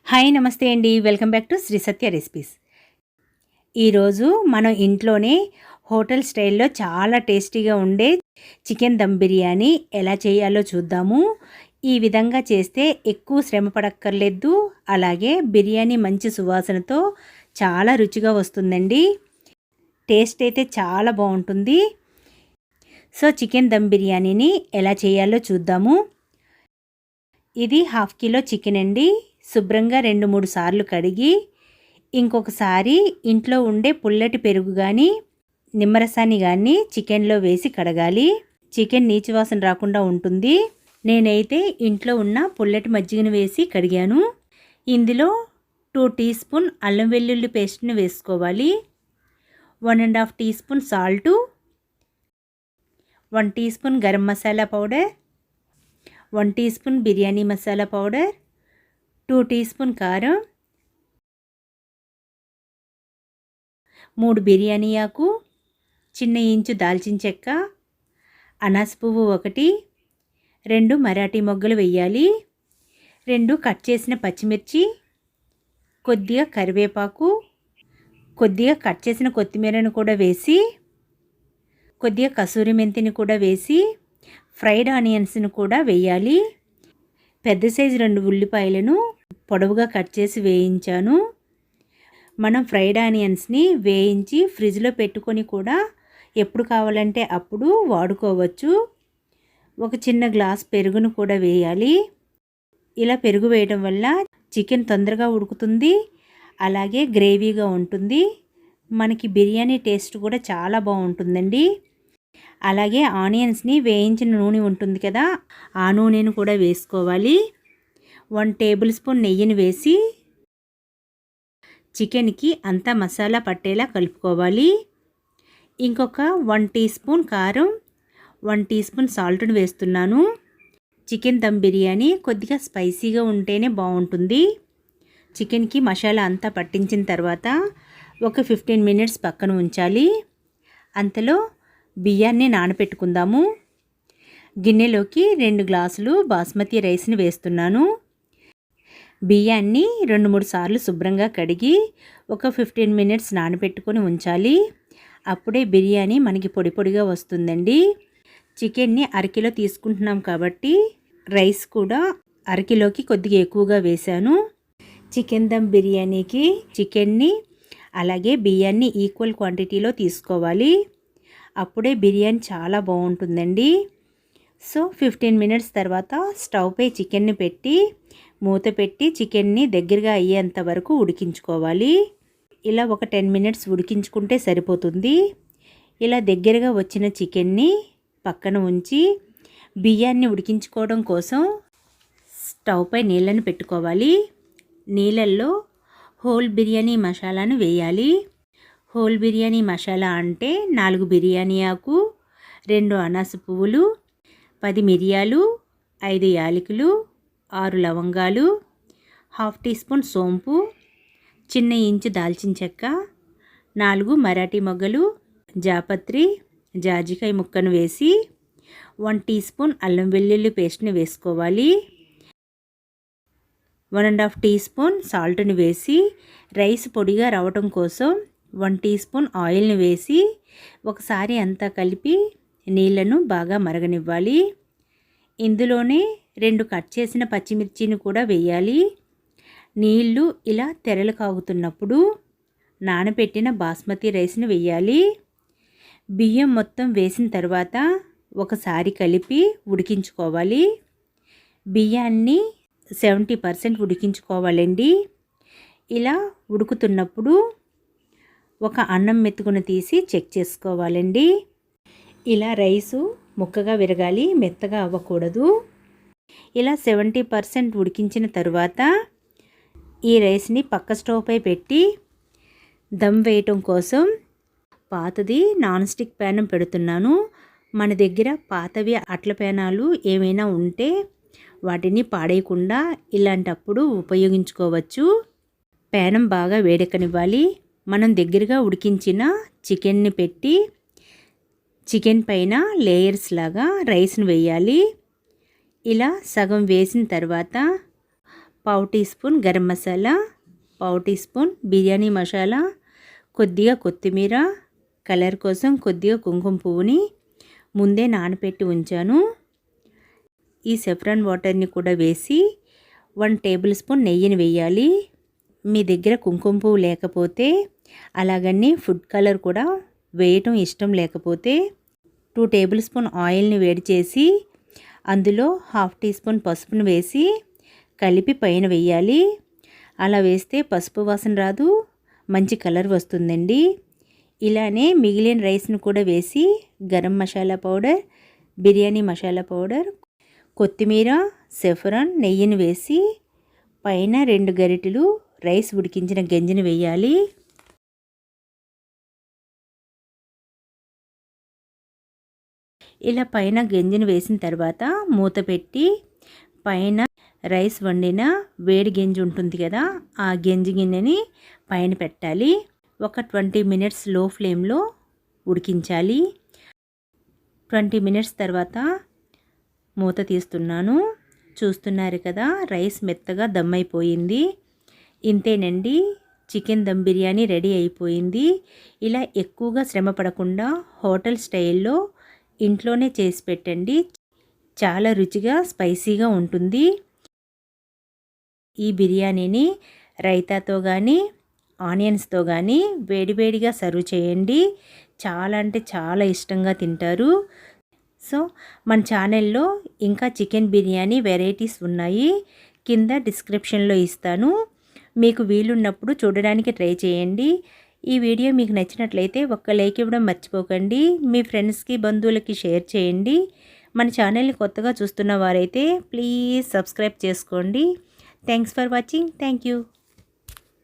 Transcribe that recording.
Hi నమస్తే అండి. Welcome back to Sri Satya recipes. ఈరోజు మనం ఇంట్లోనే హోటల్ స్టైల్లో చాలా టేస్టీగా ఉండే చికెన్ దమ్ బిర్యానీ ఎలా చేయాలో చూద్దాము. ఈ విధంగా చేస్తే ఎక్కువ శ్రమ పడక్కర్లేదు. అలాగే బిర్యానీ మంచి సువాసనతో చాలా రుచిగా వస్తుందండి. టేస్ట్ అయితే చాలా బాగుంటుంది. సో చికెన్ దమ్ బిర్యానీని ఎలా చేయాలో చూద్దాము. ఇది 1/2 కిలో చికెన్ అండి. శుభ్రంగా 2-3 సార్లు కడిగి ఇంకొకసారి ఇంట్లో ఉండే పుల్లటి పెరుగు కానీ నిమ్మరసాన్ని కానీ చికెన్లో వేసి కడగాలి. చికెన్ నీచు వాసన రాకుండా ఉంటుంది. నేనైతే ఇంట్లో ఉన్న పుల్లటి మజ్జిగను వేసి కడిగాను. ఇందులో 2 టీ స్పూన్ అల్లం వెల్లుల్లి పేస్ట్ని వేసుకోవాలి. 1.5 teaspoon salt, 1 teaspoon garam masala powder, 1 teaspoon biryani masala powder, 2 teaspoon కారం, 3 బిర్యానీ ఆకు, చిన్న ఇంచు దాల్చిన చెక్క, అనాస పువ్వు 1, 2 మరాఠీ మొగ్గలు వేయాలి, 2 కట్ చేసిన పచ్చిమిర్చి, కొద్దిగా కరివేపాకు, కొద్దిగా కట్ చేసిన కొత్తిమీరను కూడా వేసి, కొద్దిగా కసూరి మెంతిని కూడా వేసి, ఫ్రైడ్ ఆనియన్స్ని కూడా వేయాలి. పెద్ద సైజు 2 ఉల్లిపాయలను పొడవుగా కట్ చేసి వేయించాను. మనం ఫ్రైడ్ ఆనియన్స్ని వేయించి ఫ్రిడ్జ్లో పెట్టుకొని కూడా ఎప్పుడు కావాలంటే అప్పుడు వాడుకోవచ్చు. ఒక చిన్న గ్లాస్ పెరుగును కూడా వేయాలి. ఇలా పెరుగు వేయడం వల్ల చికెన్ తొందరగా ఉడుకుతుంది, అలాగే గ్రేవీగా ఉంటుంది. మనకి బిర్యానీ టేస్ట్ కూడా చాలా బాగుంటుందండి. అలాగే ఆనియన్స్ని వేయించిన నూనె ఉంటుంది కదా, ఆ నూనెను కూడా వేసుకోవాలి. 1 టేబుల్ స్పూన్ నెయ్యిని వేసి చికెన్కి అంతా మసాలా పట్టేలా కలుపుకోవాలి. ఇంకొక 1 టీ స్పూన్ కారం, 1 టీ స్పూన్ సాల్ట్ని వేస్తున్నాను. చికెన్ దమ్ బిర్యానీ కొద్దిగా స్పైసీగా ఉంటేనే బాగుంటుంది. చికెన్కి మసాలా అంతా పట్టించిన తర్వాత ఒక 15 మినిట్స్ పక్కన ఉంచాలి. అంతలో బియ్యాన్ని నానబెట్టుకుందాము. గిన్నెలోకి 2 గ్లాసులు బాస్మతి రైస్ని వేస్తున్నాను. బియ్యాన్ని 2-3 సార్లు శుభ్రంగా కడిగి ఒక 15 మినిట్స్ నానబెట్టుకొని ఉంచాలి. అప్పుడే బిర్యానీ మనకి పొడి పొడిగా వస్తుందండి. చికెన్ని 1/2 కిలో తీసుకుంటున్నాం కాబట్టి రైస్ కూడా 1/2 కిలోకి కొద్దిగా ఎక్కువగా వేశాను. చికెన్ దమ్ బిర్యానీకి చికెన్ని అలాగే బియ్యాన్ని ఈక్వల్ క్వాంటిటీలో తీసుకోవాలి. అప్పుడే బిర్యానీ చాలా బాగుంటుందండి. సో 15 మినిట్స్ తర్వాత స్టవ్ పై చికెన్ని పెట్టి మూత పెట్టి చికెన్ని దగ్గరగా అయ్యేంత వరకు ఉడికించుకోవాలి. ఇలా ఒక 10 మినిట్స్ ఉడికించుకుంటే సరిపోతుంది. ఇలా దగ్గరగా వచ్చిన చికెన్ని పక్కన ఉంచి బియ్యాన్ని ఉడికించుకోవడం కోసం స్టవ్ పై నీళ్ళని పెట్టుకోవాలి. నీళ్ళల్లో హోల్ బిర్యానీ మసాలాను వేయాలి. హోల్ బిర్యానీ మసాలా అంటే 4 బిర్యానీ ఆకు, 2 అనాస పువ్వులు, 10 మిరియాలు, 5 యాలకులు, 6 లవంగాలు, 1/2 టీ స్పూన్ సోంపు, చిన్న ఇంచు దాల్చిన చెక్క, 4 మరాఠీ మొగ్గలు, జాపత్రి, జాజికాయ ముక్కను వేసి 1 టీ స్పూన్ అల్లం వెల్లుల్లి పేస్ట్ని వేసుకోవాలి. 1.5 టీ స్పూన్ సాల్ట్ని వేసి రైస్ పొడిగా రావటం కోసం 1 టీ స్పూన్ ఆయిల్ని వేసి ఒకసారి అంతా కలిపి నీళ్లను బాగా మరగనివ్వాలి. ఇందులోనే 2 కట్ చేసిన పచ్చిమిర్చిని కూడా వేయాలి. నీళ్లు ఇలా తెరలు కాగుతున్నప్పుడు నానబెట్టిన బాస్మతి రైస్ని వేయాలి. బియ్యం మొత్తం వేసిన తర్వాత ఒకసారి కలిపి ఉడికించుకోవాలి. బియ్యాన్ని 70% ఉడికించుకోవాలండి. ఇలా ఉడుకుతున్నప్పుడు ఒక అన్నం మెతుకును తీసి చెక్ చేసుకోవాలండి. ఇలా రైసు ముక్కగా విరగాలి, మెత్తగా అవ్వకూడదు. ఇలా 70% ఉడికించిన తరువాత ఈ రైస్ని పక్క స్టవ్ పై పెట్టి దమ్ వేయటం కోసం పాతది నాన్ స్టిక్ ప్యాన్ పెడుతున్నాను. మన దగ్గర పాతవి అట్ల ప్యానాలు ఏమైనా ఉంటే వాటిని పాడేయకుండా ఇలాంటప్పుడు ఉపయోగించుకోవచ్చు. ప్యానం బాగా వేడెక్కనివ్వాలి. మనం దగ్గరగా ఉడికించిన చికెన్ని పెట్టి చికెన్ పైన లేయర్స్ లాగా రైస్ని వేయాలి. ఇలా సగం వేసిన తర్వాత పావు టీ స్పూన్ గరం మసాలా, పావు టీ స్పూన్ బిర్యానీ మసాలా, కొద్దిగా కొత్తిమీర, కలర్ కోసం కొద్దిగా కుంకుమ పువ్వుని ముందే నానబెట్టి ఉంచాను. ఈ సెఫ్రాన్ వాటర్ని కూడా వేసి 1 టేబుల్ స్పూన్ నెయ్యిని వేయాలి. మీ దగ్గర కుంకుమ పువ్వు లేకపోతే అలాగని ఫుడ్ కలర్ కూడా వేయటం ఇష్టం లేకపోతే 2 టేబుల్ స్పూన్ ఆయిల్ని వేడి చేసి అందులో 1/2 టీ స్పూన్ పసుపును వేసి కలిపి పైన వేయాలి. అలా వేస్తే పసుపు వాసన రాదు, మంచి కలర్ వస్తుందండి. ఇలానే మిగిలిన రైస్ను కూడా వేసి గరం మసాలా పౌడర్, బిర్యానీ మసాలా పౌడర్, కొత్తిమీర, సెఫ్రాన్, నెయ్యిని వేసి పైన 2 గరిటెలు రైస్ ఉడికించిన గంజిని వేయాలి. ఇలా పైన గంజిని వేసిన తర్వాత మూత పెట్టి పైన రైస్ వండిన వేడి గంజి ఉంటుంది కదా, ఆ గంజి గిన్నెని పైన పెట్టాలి. ఒక 20 మినిట్స్ లో ఫ్లేమ్లో ఉడికించాలి. 20 మినిట్స్ తర్వాత మూత తీస్తున్నాను. చూస్తున్నారు కదా, రైస్ మెత్తగా దమ్ అయిపోయింది. ఇంతేనండి, చికెన్ దమ్ బిర్యానీ రెడీ అయిపోయింది. ఇలా ఎక్కువగా శ్రమ పడకుండా హోటల్ స్టైల్లో ఇంట్లోనే చేసి పెట్టండి. చాలా రుచిగా స్పైసీగా ఉంటుంది. ఈ బిర్యానీని రైతాతో కానీ ఆనియన్స్తో కానీ వేడివేడిగా సర్వ్ చేయండి. చాలా అంటే చాలా ఇష్టంగా తింటారు. సో మన ఛానల్లో ఇంకా చికెన్ బిర్యానీ వెరైటీస్ ఉన్నాయి, కింద డిస్క్రిప్షన్లో ఇస్తాను. మీకు వీలున్నప్పుడు చూడడానికి ట్రై చేయండి. ఈ వీడియో మీకు నచ్చినట్లయితే ఒక్క లైక్ ఇవ్వడం మర్చిపోకండి. మీ ఫ్రెండ్స్కి, బంధువులకి షేర్ చేయండి. మన ఛానల్ని కొత్తగా చూస్తున్న వారైతే ప్లీజ్ సబ్స్క్రైబ్ చేసుకోండి. Thanks for watching. Thank you.